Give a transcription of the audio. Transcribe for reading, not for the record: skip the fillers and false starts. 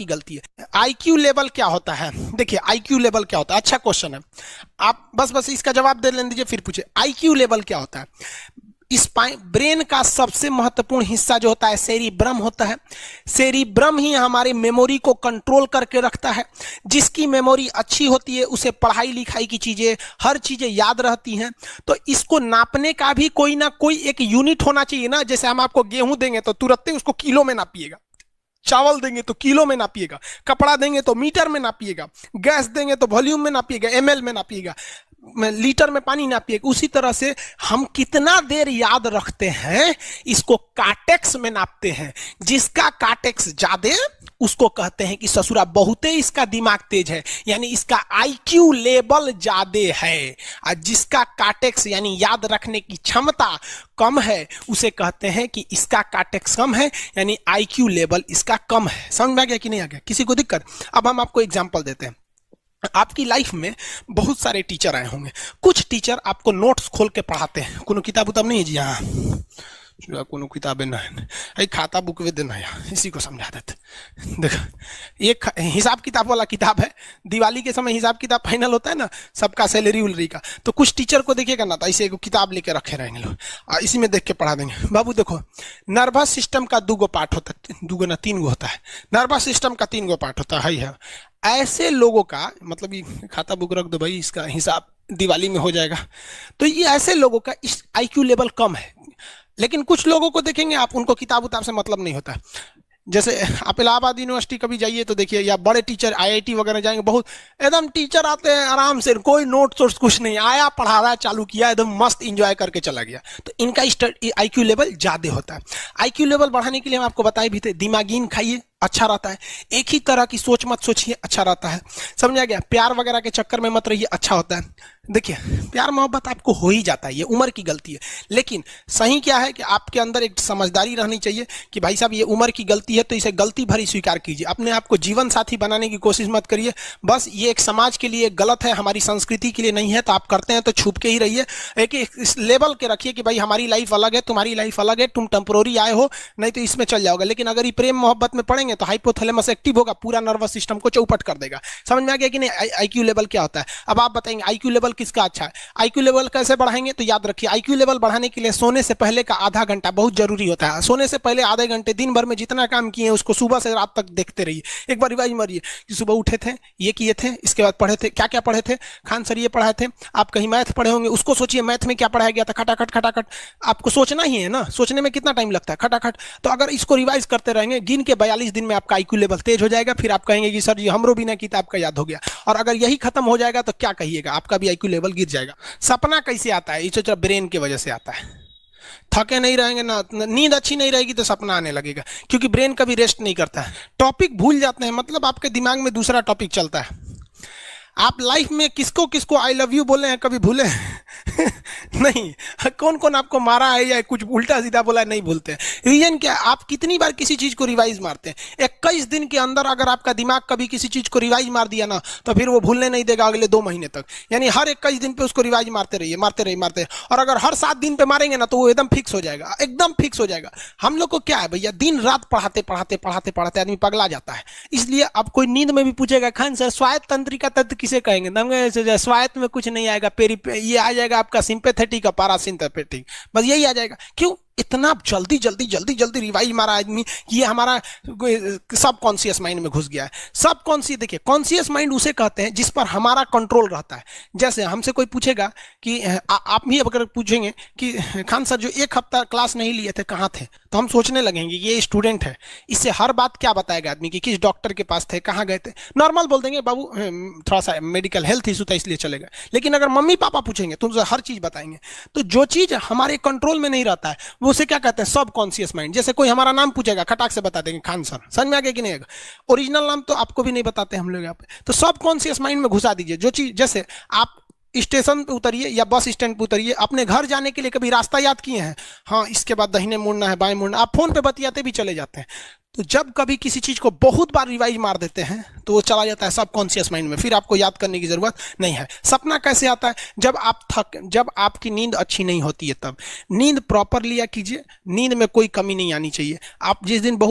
की गलती है। आईक्यू लेवल क्या होता है? देखिए आईक्यू लेवल क्या होता है, अच्छा क्वेश्चन है। आप बस इसका जवाब दे लेने दीजिए फिर पूछे आईक्यू लेवल क्या होता है। इस ब्रेन का सबसे महत्वपूर्ण हिस्सा जो होता है सेरिब्रम होता है। सेरिब्रम ही हमारी मेमोरी को कंट्रोल करके रखता है। जिसकी मेमोरी अच्छी होती है उसे पढ़ाई लिखाई की चीजें, हर चीजें याद रहती हैं। तो इसको नापने का भी कोई ना कोई एक यूनिट होना चाहिए ना। जैसे हम आपको गेहूं देंगे तो तुरंत ही उसको किलो में नापिएगा, चावल देंगे तो किलो में नापिएगा, कपड़ा देंगे तो मीटर में नापिएगा, गैस देंगे तो वॉल्यूम में नापिएगा, एमएल में नापिएगा, लीटर में पानी नापिएगा। उसी तरह से हम कितना देर याद रखते हैं इसको कार्टेक्स में नापते हैं। जिसका कार्टेक्स ज्यादा उसको कहते हैं कि ससुरा बहुते इसका दिमाग तेज है, यानी इसका आईक्यू लेवल ज्यादा है। और जिसका कार्टेक्स यानी याद रखने की क्षमता कम है उसे कहते हैं कि इसका कार्टेक्स कम है, यानी आईक्यू लेवल इसका कम है। समझ में आ गया कि नहीं आ गया? किसी को दिक्कत? अब हम आपको एग्जांपल देते हैं। आपकी लाइफ में बहुत सारे टीचर आए होंगे। कुछ टीचर आपको नोट्स खोल के पढ़ाते हैं। कोनो किताब उताब नहीं है जी? हाँ, कोनो किताबें नहीं, खाता बुक वे देना है, इसी को समझा देते। देखो एक हिसाब किताब वाला किताब है। दिवाली के समय हिसाब किताब फाइनल होता है ना, सबका सैलरी उलरी का। तो कुछ टीचर को देखिएगा ना, तो ऐसे एक किताब लेके रखे रहेंगे लोग, इसी में देख के पढ़ा देंगे। बाबू देखो, नर्वस सिस्टम का 2 पार्ट होता है, 2 ना 3 होता है। नर्वस सिस्टम का 3 पार्ट होता है। ऐसे लोगों का मतलब ये खाता बुक रख दो भाई, इसका हिसाब दिवाली में हो जाएगा। तो ये ऐसे लोगों का इस आईक्यू लेवल कम है। लेकिन कुछ लोगों को देखेंगे आप, उनको किताब उताब से मतलब नहीं होता। जैसे आप इलाहाबाद यूनिवर्सिटी कभी जाइए तो देखिए, या बड़े टीचर आईआईटी वगैरह जाएंगे, बहुत एकदम टीचर आते हैं आराम से, कोई नोट सोर्स कुछ नहीं, आया पढ़ा रहा, चालू किया, एकदम मस्त इंजॉय करके चला गया। तो इनका आईक्यू लेवल ज्यादा होता है। आईक्यू लेवल बढ़ाने के लिए हम आपको बताए भी थे, दिमागीन खाइए, अच्छा रहता है। एक ही तरह की सोच मत सोचिए, अच्छा रहता है। समझा गया? प्यार वगैरह के चक्कर में मत रहिए, अच्छा होता है। देखिए प्यार मोहब्बत आपको हो ही जाता है, ये उम्र की गलती है। लेकिन सही क्या है कि आपके अंदर एक समझदारी रहनी चाहिए कि भाई साहब ये उम्र की गलती है, तो इसे गलती भरी स्वीकार कीजिए। अपने आप को जीवन साथी बनाने की कोशिश मत करिए। बस ये एक समाज के लिए गलत है, हमारी संस्कृति के लिए नहीं है। तो आप करते हैं तो छुप के ही रहिए। एक इस लेवल के रखिए कि भाई हमारी लाइफ अलग है, तुम्हारी लाइफ अलग है, तुम टेम्पोररी आए हो, नहीं तो इसमें चल जाओगे। लेकिन अगर ये प्रेम मोहब्बत में पड़ेंगे तो हाइपोथैलेमस एक्टिव होगा, पूरा नर्वस सिस्टम को चौपट कर देगा। समझ में आ गया कि नहीं आईक्यू लेवल क्या होता है? अब आप बताएंगे आईक्यू लेवल किसका अच्छा है। आईक्यू लेवल कैसे बढ़ाएंगे? तो याद रखिए, आईक्यू लेवल बढ़ाने के लिए सोने से पहले का आधा घंटा बहुत जरूरी होता है। सोने से पहले आधे घंटे दिन भर में जितना काम किए हैं उसको सुबह से रात तक देखते रहिए। एक बार रिवाइज मारिए कि सुबह उठे थे, ये किए थे, इसके बाद पढ़े थे, क्या क्या पढ़े थे। खान सर ये पढ़ाए थे, आप कहीं मैथ पढ़े होंगे, उसको सोचिए मैथ में क्या पढ़ाया गया था। खटाखट खटाखट आपको सोचना ही है ना, सोचने में कितना टाइम लगता है, खटाखट। तो अगर इसको रिवाइज करते रहेंगे, गिन के 42 दिन में आपका आईक्यू लेवल तेज हो जाएगा। फिर आप कहेंगे कि सर जी हमरो बिना किताब का याद हो गया। और अगर यही खत्म हो जाएगा तो क्या कहिएगा, आपका भी आईक्यू लेवल गिर जाएगा। सपना कैसे आता है? ये ब्रेन की वजह से आता है। थके नहीं रहेंगे ना, नींद अच्छी नहीं रहेगी तो सपना आने लगेगा, क्योंकि ब्रेन कभी रेस्ट नहीं करता है। टॉपिक भूल जाते हैं, मतलब आपके दिमाग में दूसरा टॉपिक चलता है। आप लाइफ में किसको किसको आई लव यू बोले हैं, कभी भूले नहीं? कौन कौन आपको मारा है या कुछ उल्टा सीधा बोला है, नहीं भूलते। रीजन क्या है? आप कितनी बार किसी चीज को रिवाइज मारते हैं। 21 दिन के अंदर अगर आपका दिमाग कभी किसी चीज को रिवाइज मार दिया ना, तो फिर वो भूलने नहीं देगा अगले 2 महीने तक। यानी हर 21 दिन पे उसको रिवाइज मारते रहिए, मारते रहिए, मारते रहिए। और अगर हर 7 दिन पे मारेंगे ना तो वो एकदम फिक्स हो जाएगा, एकदम फिक्स हो जाएगा। हम लोग को क्या है भैया, दिन रात पढ़ाते पढ़ाते पढ़ाते पढ़ाते आदमी पगला जाता है। इसलिए अब कोई नींद में भी पूछेगा खान सर स्वायत्त तंत्रिका तत्व किसे कहेंगे, स्वायत्त में कुछ नहीं आएगा, ये आ जाएगा आपका सिंपैथेटिक और पैरासिम्पैथेटिक, बस यही आ जाएगा। क्यों इतना जल्दी जल्दी जल्दी जल्दी रिवाइज मारा आदमी? ये हमारा सब कॉन्शियस माइंड में घुस गया है। सब कॉन्शियस, देखिए कॉन्शियस माइंड उसे कहते हैं जिस पर हमारा कंट्रोल रहता है। जैसे हमसे कोई पूछेगा कि आप भी अगर पूछेंगे कि खान सर जो 1 हफ्ता क्लास नहीं लिए थे कहाँ थे, तो हम सोचने लगेंगे ये स्टूडेंट है, इससे हर बात क्या बताएगा आदमी कि किस डॉक्टर के पास थे, कहाँ गए थे। नॉर्मल बोल देंगे बाबू थोड़ा सा मेडिकल हेल्थ इशू था इसलिए चले गए। लेकिन अगर मम्मी पापा पूछेंगे तो उनसे हर चीज बताएंगे। तो जो चीज हमारे कंट्रोल में नहीं रहता है वो उसे क्या कहते हैं, सब कॉन्शियस माइंड। जैसे कोई हमारा नाम पूछेगा, खटाक से बता देंगे खान सर, समझ में आ गया कि नहीं? ओरिजिनल नाम तो आपको भी नहीं बताते हम लोग यहाँ पे। तो सब कॉन्शियस माइंड में घुसा दीजिए जो चीज। जैसे आप स्टेशन पे उतरिए या बस स्टैंड पे उतरिए, अपने घर जाने के लिए कभी रास्ता याद किए हैं? हाँ, इसके बाद दाहिने मुड़ना है, बाएं मुड़ना। आप फोन पे बतियाते भी चले जाते हैं। तो जब कभी किसी चीज को बहुत बार रिवाइज मार देते हैं तो वो चला जाता है सब कॉन्शियस माइंड में, फिर आपको याद करने की जरूरत नहीं है। सपना कैसे आता है? जब आपकी नींद अच्छी नहीं होती है, तब नींद प्रॉपर लिया कीजिए। नींद में कोई कमी नहीं आनी चाहिए। आप जिस दिन बहुत